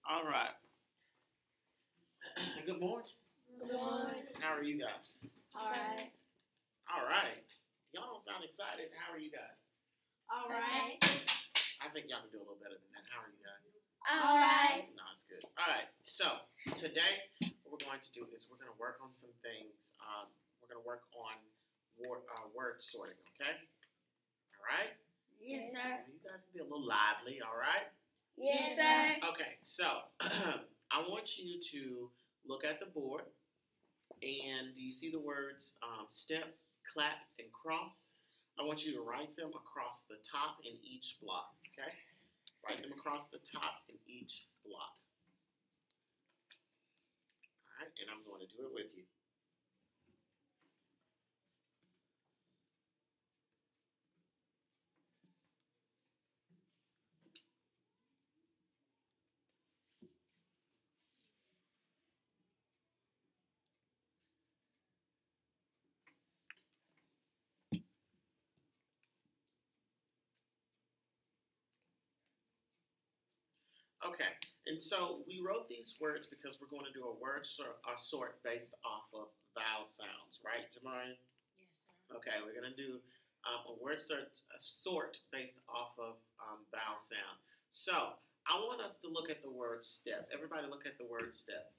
All right. Good morning. Good morning. How are you guys? All right. All right. Y'all don't sound excited. How are you guys? All right. I think y'all can do a little better than that. How are you guys? All right. No, it's good. All right. So today, what we're going to do is we're going to work on some things. We're going to work on word sorting. Okay. All right. Yes, sir. You guys can be a little lively. All right. Yes, sir. Okay. So I want you to look at the board. And do you see the words step, clap, and cross? I want you to write them across the top in each block, okay? Write them across the top in each block. All right, and I'm going to do it with you. Okay, and so we wrote these words because we're going to do a sort based off of vowel sounds, right, Jamari? Yes, sir. Okay, we're going to do a sort based off of vowel sound. So I want us to look at the word step. Everybody, look at the word step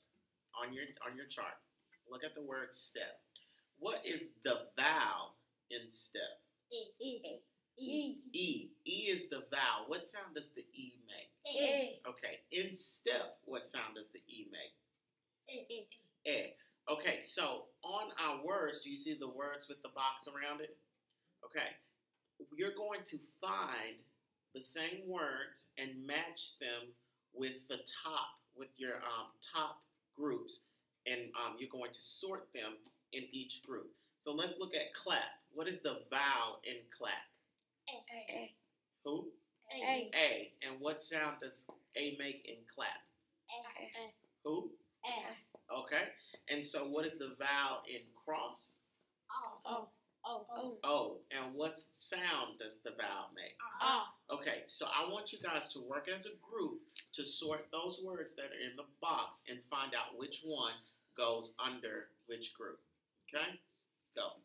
on your chart. Look at the word step. What is the vowel in step? E. E. E is the vowel. What sound does the E make? E. Okay. In step, what sound does the E make? E. E. Okay, so on our words, do you see the words with the box around it? Okay. You're going to find the same words and match them with the top, with your top groups. And you're going to sort them in each group. So let's look at clap. What is the vowel in clap? A. Who? A. A. And what sound does A make in clap? Who? A. Okay. And so what is the vowel in cross? O. O. And what sound does the vowel make? Okay, so I want you guys to work as a group to sort those words that are in the box and find out which one goes under which group. Okay? Go.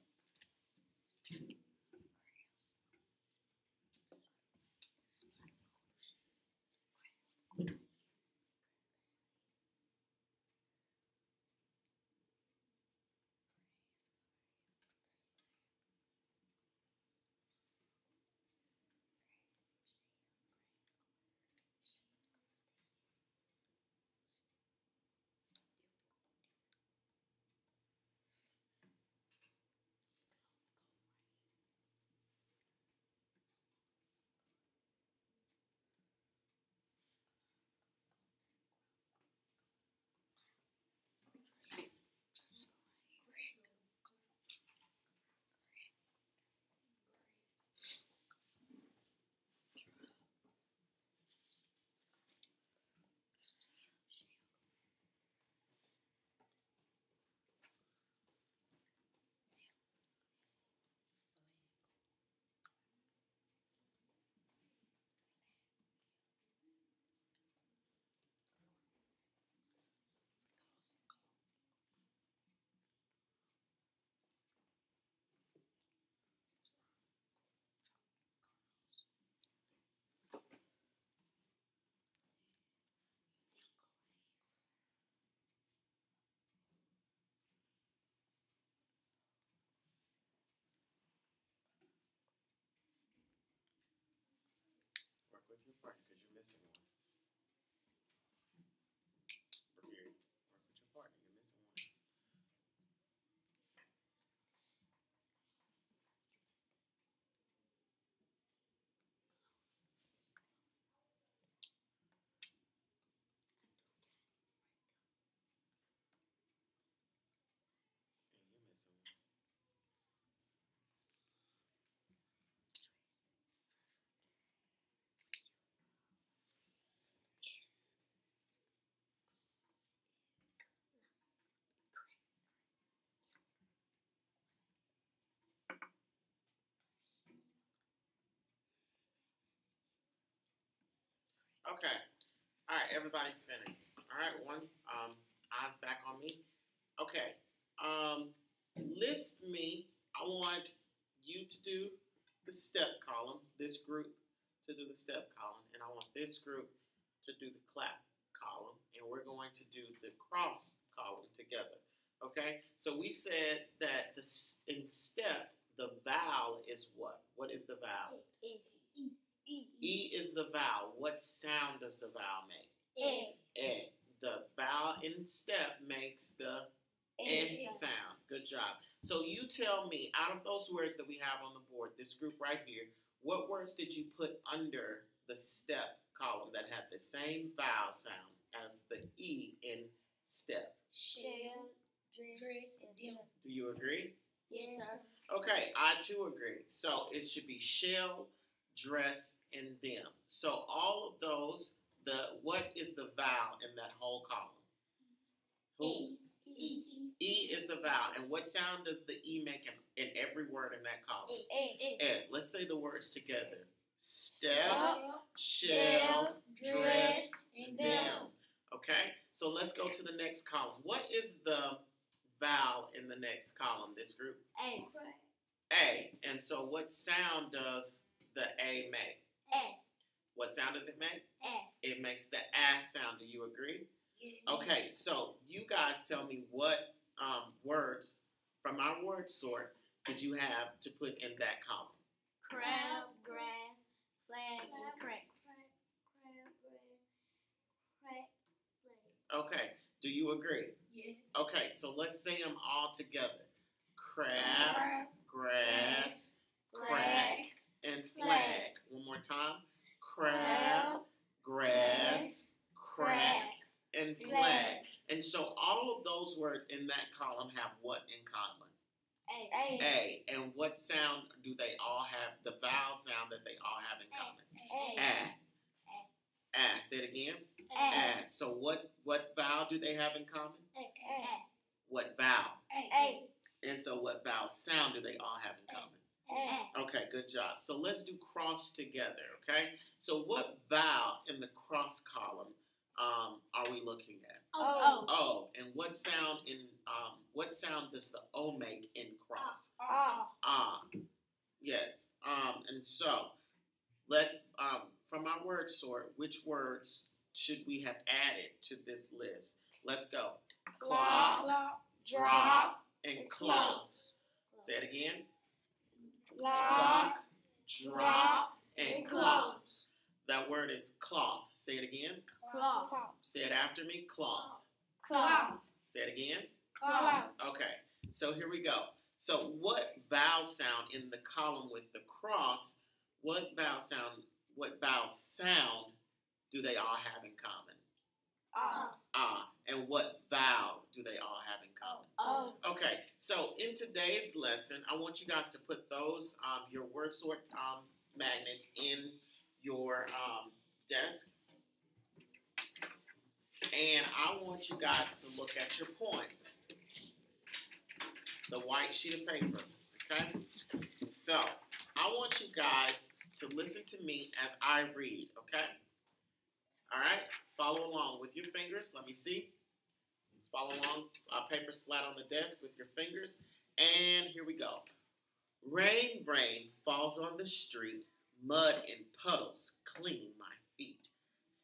Work with your partner because you're missing one. Work with your partner. You're missing one. And you're missing one. Okay. All right, everybody's finished. All right, one eyes back on me. Okay. List me. I want you to do the step columns. This group to do the step column, and I want this group to do the clap column, and we're going to do the cross column together. Okay. So we said that in step the vowel is what? What is the vowel? E is the vowel. What sound does the vowel make? E. The vowel in step makes the E sound. Good job. So you tell me, out of those words that we have on the board, this group right here, what words did you put under the step column that had the same vowel sound as the E in step? Shell, dress, and them. Do you agree? Yes, sir. Okay, I too agree. So it should be shell, dress, and them. So all of those, what is the vowel in that whole column? Who? E is the vowel. And what sound does the E make in every word in that column? E. Let's say the words together. Step, shell, dress, and them. Okay, so let's go to the next column. What is the vowel in the next column, this group? A. And so what sound does the A make? What sound does it make? It makes the A sound. Do you agree? Okay, so you guys tell me what words from our word sort did you have to put in that column? Crab, grass, flag, and crack. Crab, grass, crack, flag. Okay, do you agree? Yes. Okay, so let's say them all together. Crab, grass, crack, and flag. One more time. Crab, grass, crack, and flag. And so all of those words in that column have what in common? A. And what sound do they all have? The vowel sound that they all have in common? A. Say it again. A. So what vowel do they have in common? What vowel? And so what vowel sound do they all have in common? Okay, good job. So let's do cross together, okay? So what vowel in the cross column are we looking at? O. And what sound does the O make in cross? Yes. And so let's from our word sort, which words should we have added to this list? Let's go. Clock, drop, and cloth. Say it again. Clock, drop, and cloth. That word is cloth. Say it again. Cloth. Say it after me. Cloth. Cloth. Say it again. Cloth. Okay. So here we go. So what vowel sound in the column with the cross, what vowel sound do they all have in common? And what vowel do they all have in common? Okay, so in today's lesson, I want you guys to put those, your word sort magnets in your desk. And I want you guys to look at your points. The white sheet of paper, okay? So, I want you guys to listen to me as I read, okay? All right? Follow along with your fingers. Let me see. Follow along. Paper's flat on the desk with your fingers. And here we go. Rain, rain falls on the street. Mud and puddles cling my feet.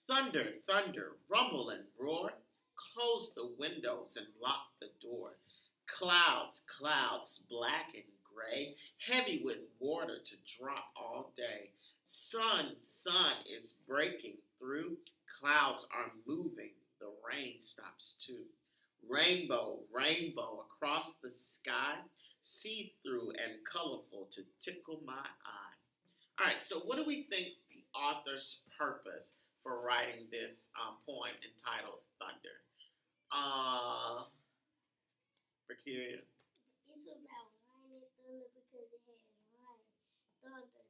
Thunder, thunder, rumble and roar. Close the windows and lock the door. Clouds, clouds, black and gray, heavy with water to drop all day. Sun, sun is breaking through. Clouds are moving. The rain stops too. Rainbow, rainbow across the sky, see-through and colorful to tickle my eye. All right, so what do we think the author's purpose for writing this poem entitled Thunder? Mercuria. It's about rain and thunder because it has rain, thunder,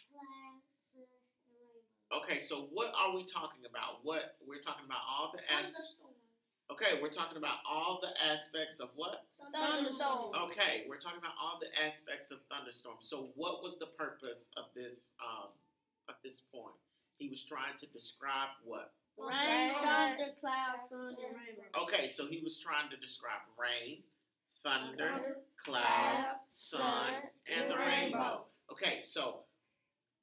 clouds, sun, and rainbow. Okay, so what are we talking about? What we're talking about all the Thunderstorm. Okay, we're talking about all the aspects of what? Thunderstorm. Okay, we're talking about all the aspects of thunderstorm. So what was the purpose of this poem? He was trying to describe what? Rain, thunder, clouds, sun, and rainbow. Okay, so he was trying to describe rain, thunder, clouds, sun, and the rainbow. Okay, so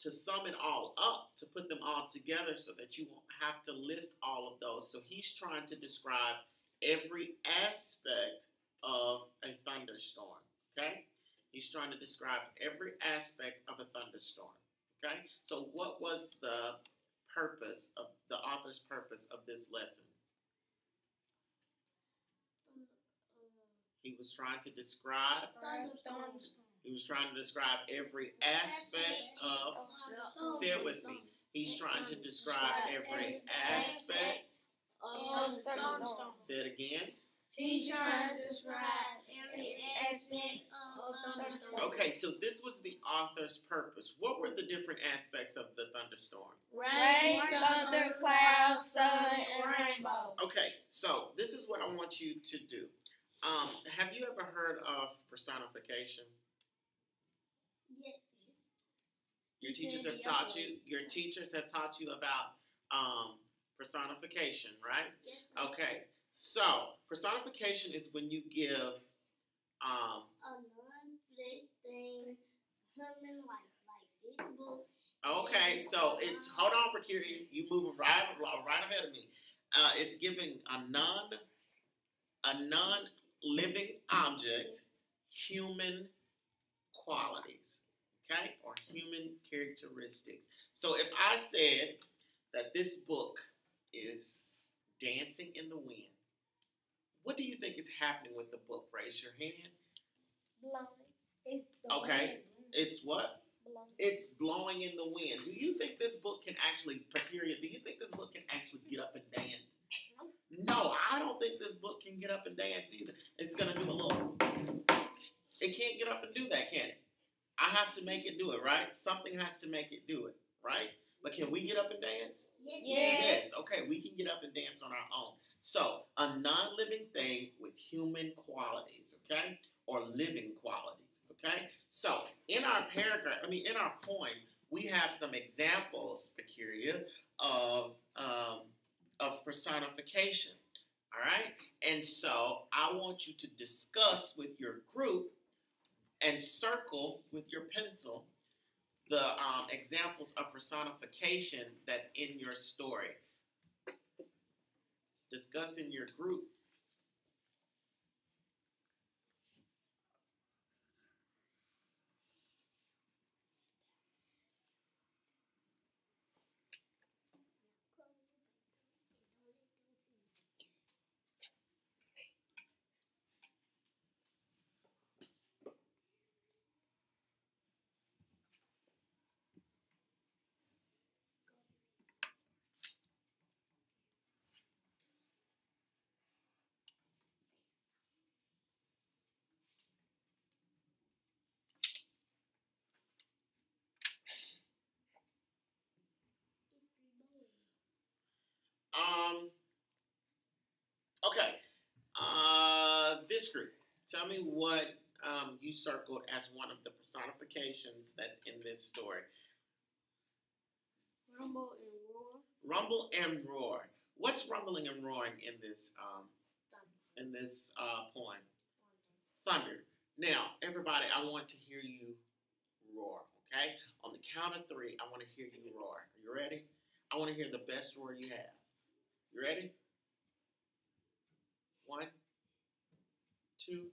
to sum it all up, to put them all together so that you won't have to list all of those. So he's trying to describe every aspect of a thunderstorm. Okay? He's trying to describe every aspect of a thunderstorm. Okay? So what was the purpose of the author's purpose of this lesson? He was trying to describe He was trying to describe every aspect of, say it with me. He's trying to describe every aspect of thunderstorm. Say it again. He's trying to describe every aspect of thunderstorm. Okay, so this was the author's purpose. What were the different aspects of the thunderstorm? Rain, thunder, clouds, sun, and rainbow. Okay, so this is what I want you to do. Have you ever heard of personification? Yes. Your teachers have taught you. Your teachers have taught you about personification, right? Yes. Okay. So personification is when you give a non-big thing, human like this book. Okay, so it's hold on, Mercury. You moving right ahead of me. It's giving a non-living object human qualities. Okay? Or human characteristics. So if I said that this book is dancing in the wind, what do you think is happening with the book? Raise your hand. Blowing. Okay. It's what? Blowing. It's blowing in the wind. Do you think this book can actually, Period, do you think this book can actually get up and dance? No, I don't think this book can get up and dance either. It's going to do a little. It can't get up and do that, can it? I have to make it do it, right? Something has to make it do it, right? But can we get up and dance? Yes. Yes. Okay, we can get up and dance on our own. So, a non-living thing with human qualities, okay? Or living qualities, okay? So, in our poem, we have some examples, Peculiar, of personification, all right? And so, I want you to discuss with your group and circle with your pencil the examples of personification that's in your story. Discuss in your group. Okay. This group. Tell me what you circled as one of the personifications that's in this story. Rumble and roar. Rumble and roar. What's rumbling and roaring in this poem? Thunder. Now, everybody, I want to hear you roar. Okay. On the count of 3, I want to hear you roar. Are you ready? I want to hear the best roar you have. You ready? 1, 2,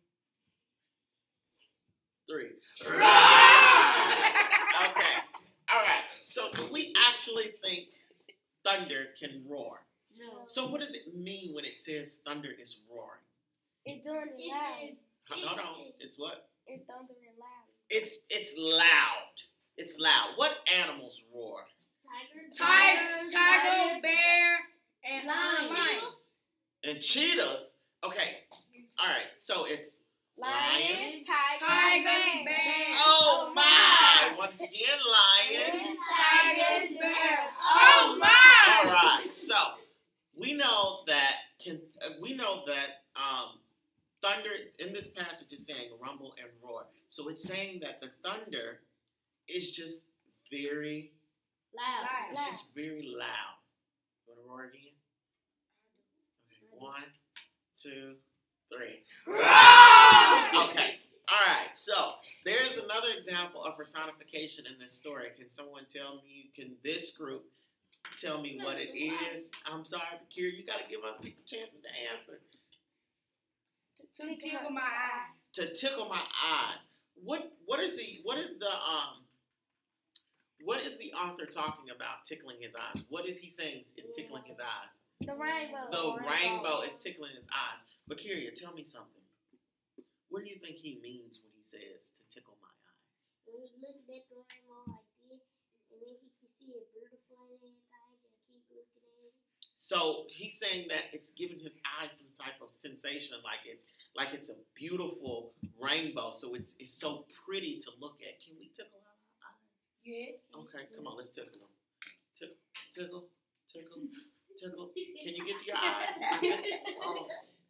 3. Okay. All right. So do we actually think thunder can roar? No. So what does it mean when it says thunder is roaring? It's doing it loud. Hold on. It's what? It's thundering loud. It's loud. It's loud. What animals roar? Tiger, bear, and lion. And cheetahs. Okay. All right. So it's lions, tigers, bears. Oh my! Once again, lions, tigers, bears. Oh my! All right. So we know that thunder in this passage is saying rumble and roar. So it's saying that the thunder is just very Loud. It's just very loud. You want to roar again? Okay, 1, 2, 3. Okay. All right. So there is another example of personification in this story. Can someone tell me? Can this group tell me what it is? I'm sorry, Kira. You got to give other people chances to answer. To tickle my eyes. To tickle my eyes. What is the author talking about tickling his eyes? What is he saying is tickling his eyes? The rainbow. The rainbow is tickling his eyes. But Kyria, tell me something. What do you think he means when he says to tickle my eyes? When he looked at the rainbow like this, and then he can see it beautiful in his eyes and keep looking at it. So he's saying that it's giving his eyes some type of sensation, like it's a beautiful rainbow. So it's so pretty to look at. Can we tickle our eyes? Yeah. Okay, come on, let's tickle them. Tickle. Can you get to your eyes?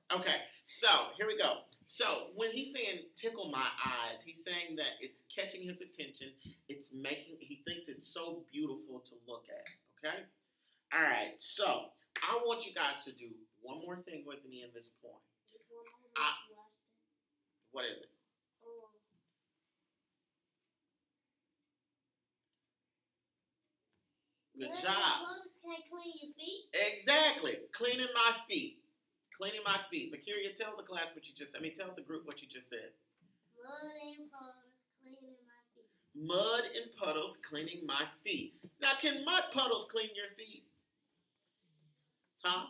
Okay, so here we go. So when he's saying tickle my eyes, he's saying that it's catching his attention. He thinks it's so beautiful to look at. Okay? All right, so I want you guys to do one more thing with me in this point. What is it? Good job. Can clean your feet? Exactly. Cleaning my feet. Cleaning my feet. But Kyria, tell the class tell the group what you just said. Mud and puddles cleaning my feet. Mud and puddles cleaning my feet. Now, can mud puddles clean your feet? Huh?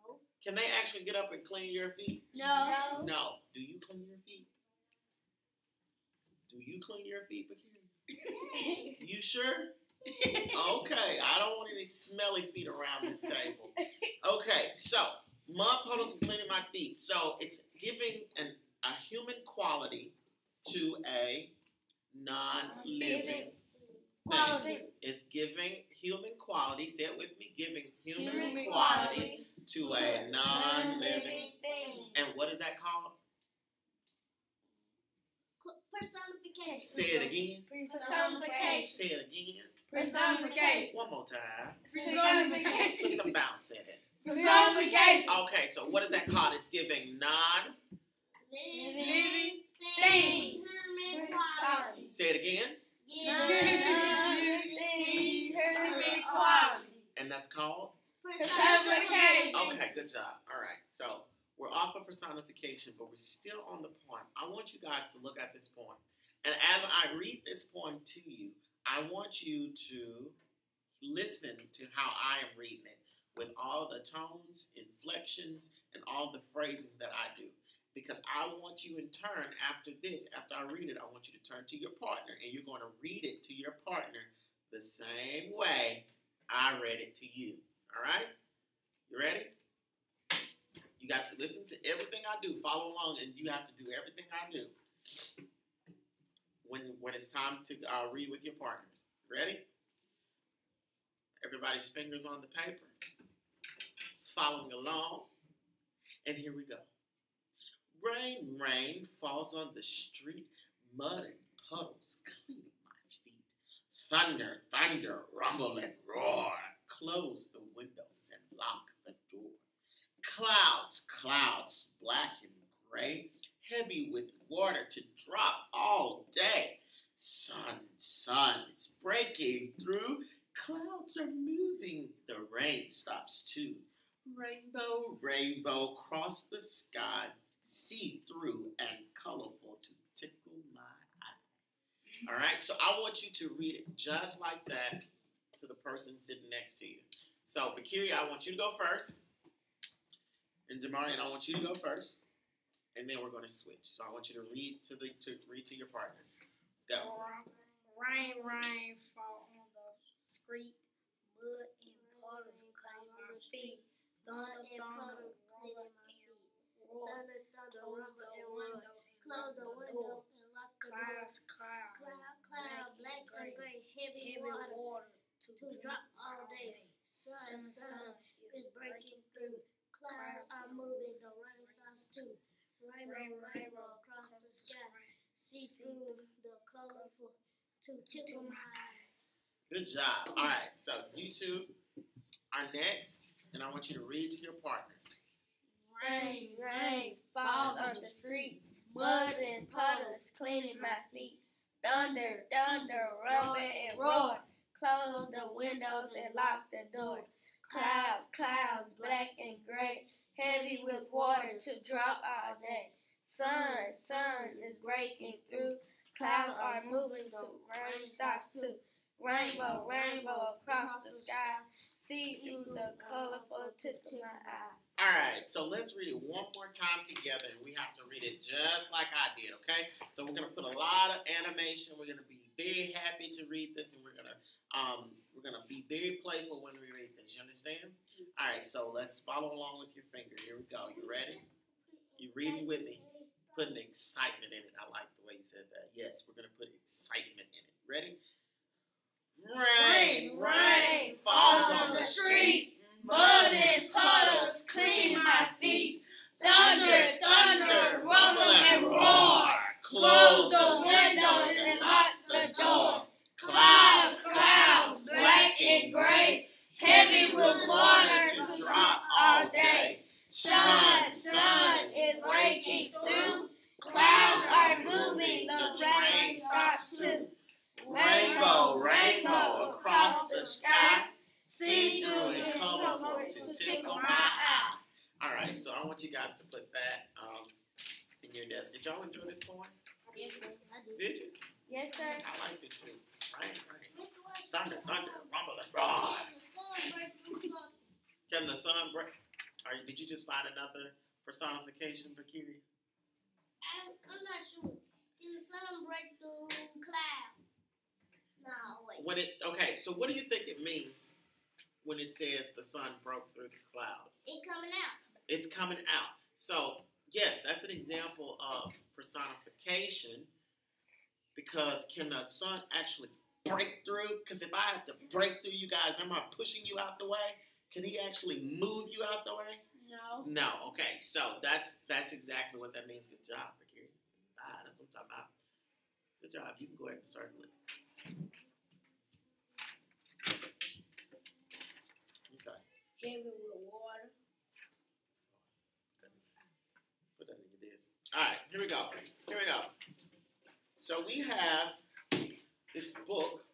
No. Can they actually get up and clean your feet? No. No. Do you clean your feet? Do you clean your feet, Kyria? You sure? Okay, I don't want any smelly feet around this table. Okay, so mud puddles and cleaning my feet. So it's giving a human quality to a non-living thing. It's giving human quality. Say it with me. Giving human qualities to a non-living thing. And what is that called? Personification. Say it again. Personification. Say it again. Personification. One more time. Personification. Put some bounce in it. Personification. Okay, so what is that called? It's giving Living things. Human quality. Say it again. Human quality. And that's called? Personification. Okay, good job. All right, so we're off of personification, but we're still on the poem. I want you guys to look at this poem. And as I read this poem to you, I want you to listen to how I am reading it with all the tones, inflections, and all the phrasing that I do. Because I want you in turn after I read it, I want you to turn to your partner and you're going to read it to your partner the same way I read it to you. All right? You ready? You got to listen to everything I do. Follow along, and you have to do everything I do when it's time to read with your partners. Ready? Everybody's fingers on the paper. Following along. And here we go. Rain, rain falls on the street. Mud and puddles cleaning my feet. Thunder, thunder, rumble and roar. Close the windows and lock the door. Clouds, clouds, black and gray, heavy with water to drop all day. Sun, sun, it's breaking through. Clouds are moving, the rain stops too. Rainbow, rainbow, cross the sky, see-through and colorful to tickle my eye. All right, so I want you to read it just like that to the person sitting next to you. So, Bakiri, I want you to go first. And Jamarian, I want you to go first. And then we're going to switch. So I want you to read to your partners. Go. Rain, rain, fall on the street. Mud and puddles clean my feet. Thunder, thunder, rumble and roar. Thunder, thunder, rumble and roar. Close the window and lock the door. Cloud, black and gray, heavy water to drop all day. Sun, sun is breaking through. Clouds are moving, the rain stops too. Rainbow across the sky. See through the colorful to tickle my eyes. Good job. All right, so you two our next, and I want you to read to your partners. Rain, rain, falls on the street. Mud and puddles cleaning my feet. Thunder, thunder, rumbling and roar. Close the windows and lock the door. Clouds, clouds, black and gray. Heavy with water to drop all day. Sun, sun is breaking through. Clouds are moving, the rain stops too. Rainbow, rainbow across the sky. See through the colorful tip to my eye. All right, so let's read it one more time together, and we have to read it just like I did, okay? So we're gonna put a lot of animation. We're gonna be very happy to read this, and we're gonna be very playful when we read this. You understand? All right, so let's follow along with your finger. Here we go. You ready? You reading with me? Putting excitement in it. I like the way you said that. Yes, we're gonna put excitement in it. Ready? Rain, rain, falls on the street. Mud and puddles clean my feet. Thunder, thunder, rumble and roar. Close the windows and lock the door. Clouds, clouds, black and gray. Heavy with water to drop all day. Sun, sun is breaking through. Clouds are moving, the rain starts too. Rainbow, rainbow across the sky. See through and colorful to tickle my eye. All right, so I want you guys to put that in your desk. Did y'all enjoy this poem? Yes, sir. I do. Did you? Yes, sir. I liked it too. Rain, rain. Thunder, thunder, rumble and roar. Can the sun break? Did you just find another personification for Cory? I'm not sure. Can the sun break through clouds? No, wait. Okay, so what do you think it means when it says the sun broke through the clouds? It's coming out. It's coming out. So, yes, that's an example of personification, because can the sun actually break through? Because if I have to break through you guys, am I pushing you out the way? Can he actually move you out the way? No. No. Okay, so that's exactly what that means. Good job, Ricky. That's what I'm talking about. Good job. You can go ahead and circle it. Okay. Heavy with water. Put that in your desk. All right, here we go. Here we go. So we have this book.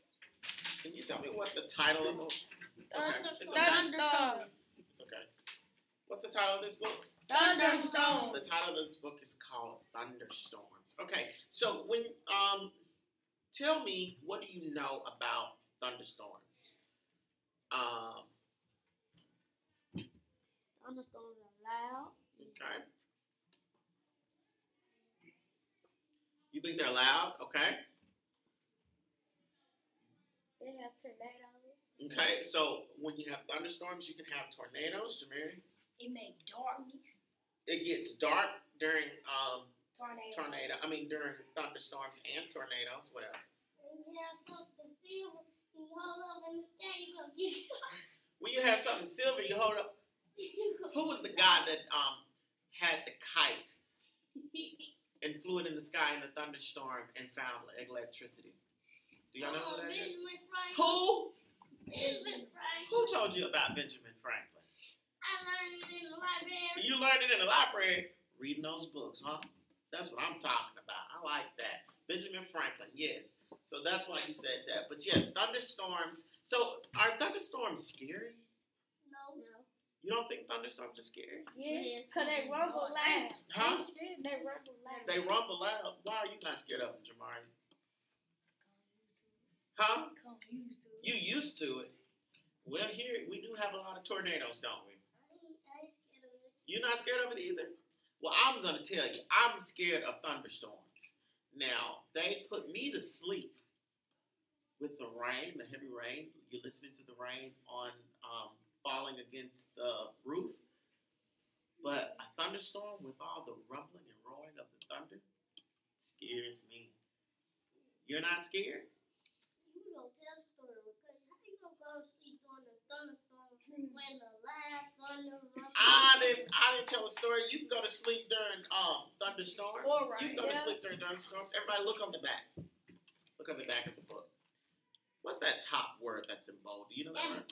Can you tell me what the title of the book? It's okay. It's okay. Thunderstorm. It's okay. What's the title of this book? Thunderstorm. The title of this book is called Thunderstorms. Okay, so when tell me, what do you know about thunderstorms? Thunderstorms are loud. Okay. You think they're loud? Okay. They have tornadoes. Okay, so when you have thunderstorms, you can have tornadoes, Jamari. It makes darkness. It gets dark during Tornado. during thunderstorms and tornadoes. What else? When you have something silver, you hold up in the sky, you're going to get shot. When you have something silver, you hold up. Who was the guy that had the kite and flew it in the sky in the thunderstorm and found electricity? Do y'all know who that is? Benjamin Franklin. Who? Benjamin Franklin. Who told you about Benjamin Franklin? I learned it in the library. You learned it in the library reading those books, huh? That's what I'm talking about. I like that. Benjamin Franklin, yes. So that's why you said that. But yes, thunderstorms. So are thunderstorms scary? No. You don't think thunderstorms are scary? Yeah, because they rumble loud. Huh? They rumble loud. They rumble loud. Why are you not scared of them, Jamari? Huh? You used to it. Well, here we do have a lot of tornadoes, don't we? I ain't scared of it. You're not scared of it either? Well, I'm going to tell you, I'm scared of thunderstorms. Now, they put me to sleep with the rain, the heavy rain. You're listening to the rain on falling against the roof. But a thunderstorm with all the rumbling and roaring of the thunder scares me. You're not scared? You don't tell the story, because how you going to go to sleep during the thunderstorm when the loud thunder rumbles? I didn't tell a story. You can go to sleep during thunderstorms. All right, You can go to yeah. sleep during thunderstorms. Everybody look on the back. Look on the back of the book. What's that top word that's in bold? Do you know that word?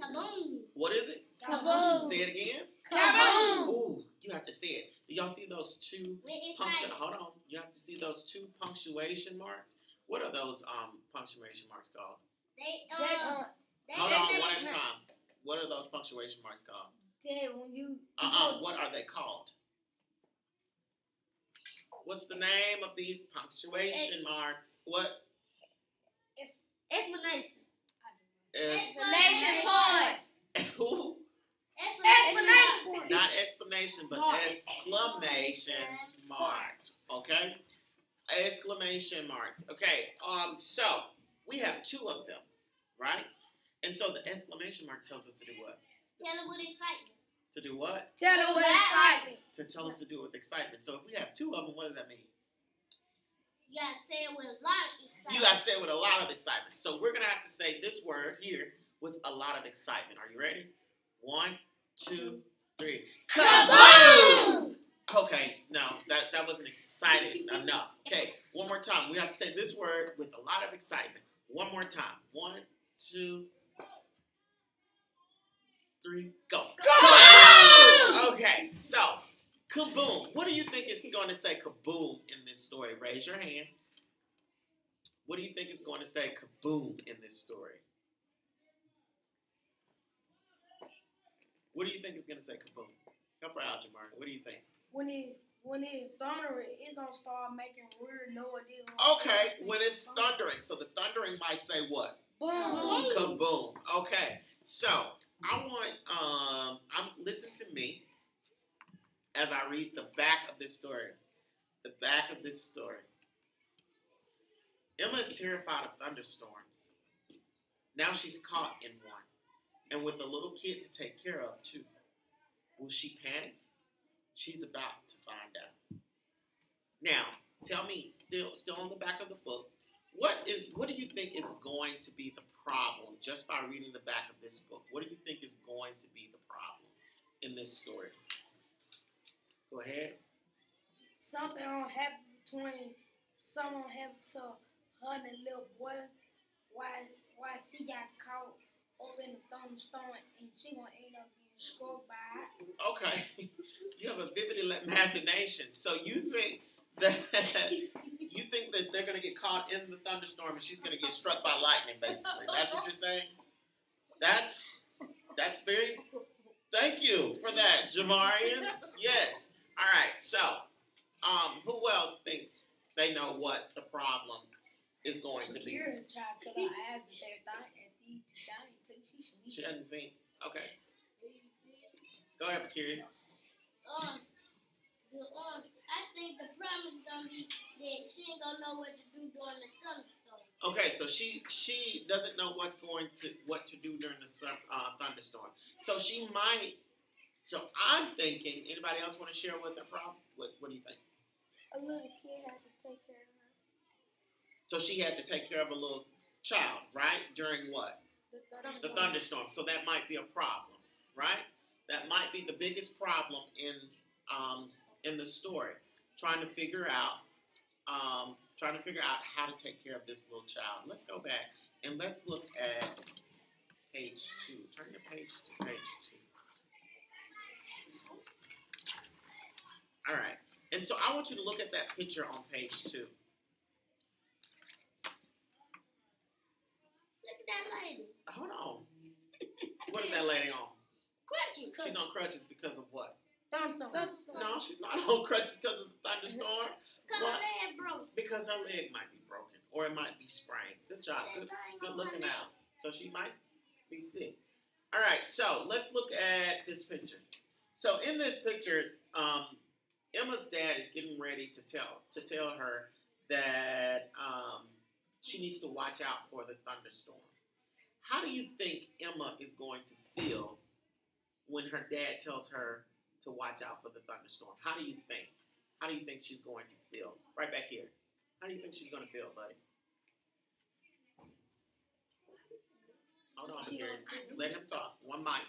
Kaboom. What is it? Kaboom. Say it again. Kaboom. Ooh, you have to say it. Do y'all see those two Excited. hold on. You have to see those two punctuation marks. What are those punctuation marks called? They Hold on, one at a time. What are those punctuation marks called? When you What are they called? What's the name of these punctuation marks? What? explanation. Explanation point. Who? Explanation point. Not explanation, but exclamation marks. Okay? Exclamation marks. Okay. So we have two of them, right? And so the exclamation mark tells us to do what? Tell them with excitement. To do what? Tell them with excitement. To tell us to do it with excitement. So if we have two of them, what does that mean? You gotta say it with a lot of excitement. You got to say it with a lot of excitement. So we're going to have to say this word here with a lot of excitement. Are you ready? 1, 2, 3. Kaboom! Okay, no, that wasn't exciting enough. Okay, one more time. We have to say this word with a lot of excitement. One more time. 1, 2, 3, go. Kaboom! Okay, so kaboom. What do you think is going to say kaboom in this story? Raise your hand. What do you think is going to say kaboom in this story? What do you think is going to say kaboom? Help her out, Jamari. What do you think? When it's thundering, it's gonna start making weird noises. Okay, when it's thundering. So the thundering might say what? Boom. Kaboom. Okay, so I want listen to me as I read the back of this story. The back of this story. Emma is terrified of thunderstorms. Now she's caught in one, and with a little kid to take care of too. Will she panic? She's about to find out. Now, tell me, still on the back of the book, what do you think is going to be the problem just by reading the back of this book? What do you think is going to be the problem in this story? Go ahead. Something gonna happen between someone happened to her and the little boy. Why she got caught up in the thunderstorm and she gonna end up being struck by it. Okay, you have a vivid imagination. So you think that they're going to get caught in the thunderstorm and she's going to get struck by lightning, basically. That's what you're saying? That's very. Thank you for that, Jamarian. Yes. All right. So, who else thinks they know what the problem is going to be? Kira tried to put her eyes and everything, and She hasn't seen. Okay. Go ahead, Kiri. I think the problem is gonna be that she ain't gonna know what to do during the thunderstorm. Okay, so she doesn't know what to do during the thunderstorm. So she might. So I'm thinking. Anybody else want to share what their problem? What do you think? A little kid had to take care of her. So she had to take care of a little child, right? During what? The thunderstorm. So that might be a problem, right? That might be the biggest problem in the story. Trying to figure out how to take care of this little child. Let's go back and let's look at page 2. Turn your page to page 2. All right. And so I want you to look at that picture on page 2. Look at that lady. Hold on. What is that lady on? Crutchy. She's on crutches because of what? thunderstorm. No, she's not on crutches because of the thunderstorm. Cause her leg broke. Because her leg might be broken or it might be sprained. Good job. Good looking out. So she might be sick. All right, so let's look at this picture. So in this picture, Emma's dad is getting ready to tell her that she needs to watch out for the thunderstorm. How do you think Emma is going to feel when her dad tells her to watch out for the thunderstorm? How do you think? How do you think she's going to feel? Right back here. How do you think she's going to feel, buddy? Hold on, Gary. Let him talk. One mic.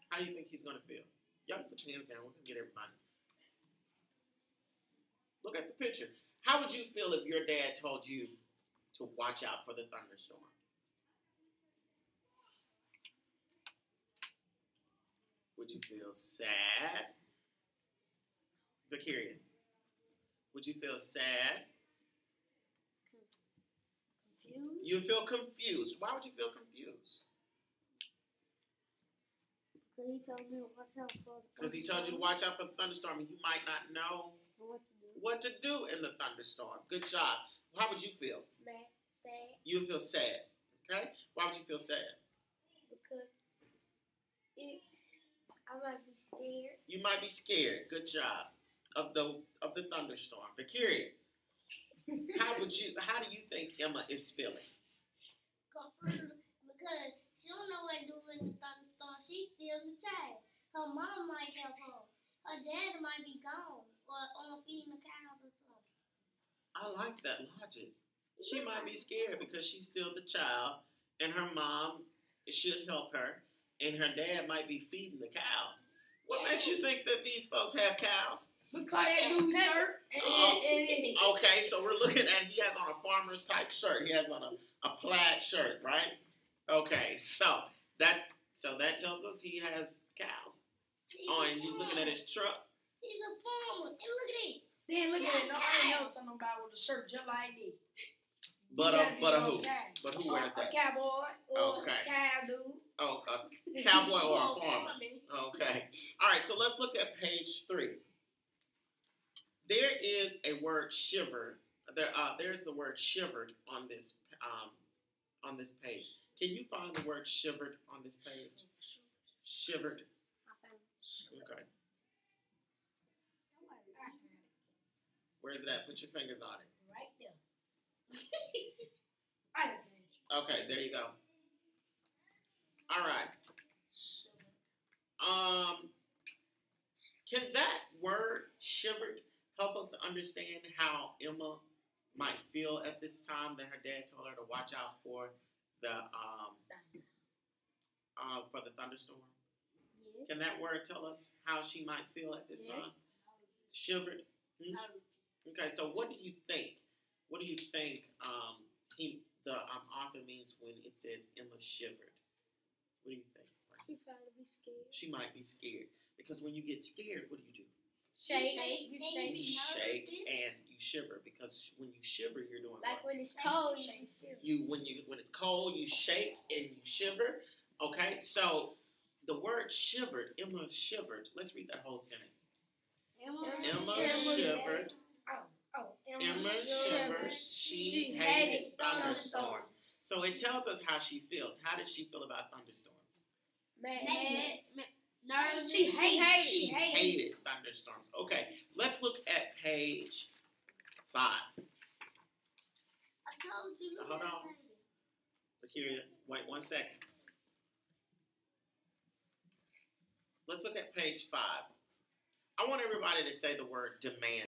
How do you think he's going to feel? Y'all can put your hands down. We can get everybody. Look at the picture. How would you feel if your dad told you to watch out for the thunderstorm? Would you feel sad? Victoria, would you feel sad? Confused. You feel confused. Why would you feel confused? Because he told me to watch out for the Because he told you to watch out for the thunderstorm and you might not know what to do. what to do in the thunderstorm. Good job. How would you feel? Mad, sad, You would feel sad. Okay? Why would you feel sad? because I might be scared. You might be scared. Good job. Of the thunderstorm. Victoria, how do you think Emma is feeling? Because she don't know what to do in the thunderstorm. She's still the child. Her mom might help her. Her dad might be gone or on feeding the cows or something. I like that logic. She might be scared because she's still the child and her mom should help her and her dad might be feeding the cows. What makes you think that these folks have cows? Because that dude's shirt. Okay, so we're looking at, he has on a farmer's type shirt. He has on a plaid shirt, right? Okay, so that tells us he has cows. Oh, and he's looking at his truck. He's a farmer. And look at him. Then look at it. Nobody else on nobody with a shirt just like this. But who? But who wears A that? cowboy or Okay. a cow dude. Oh, a cowboy or a farmer. Okay. All right, so let's look at page 3. There is a word shiver. There's the word shivered on this page. Can you find the word shivered on this page? Shivered. Okay. Where's it at? Put your fingers on it. Right there. I don't know. Okay, there you go. All right. Can that word shivered help us to understand how Emma might feel at this time that her dad told her to watch out for the thunderstorm? Yes. Can that word tell us how she might feel at this time? Shivered. Okay, so what do you think? What do you think the author means when it says Emma shivered? What do you think? She probably be scared. She might be scared because when you get scared, what do? Shake. You shake and you shiver because when you shiver, you're doing Like what? when it's cold, you shiver. When it's cold, you shake and you shiver. Okay, so the word shivered, Emma shivered. Let's read that whole sentence. Emma shivered. Emma shivered. She hated thunderstorms. So it tells us how she feels. How does she feel about thunderstorms? Nervous. She hated. She hated thunderstorms. Okay, let's look at page 5. I told you. Hold on. Here, wait 1 second. Let's look at page 5. I want everybody to say the word demand.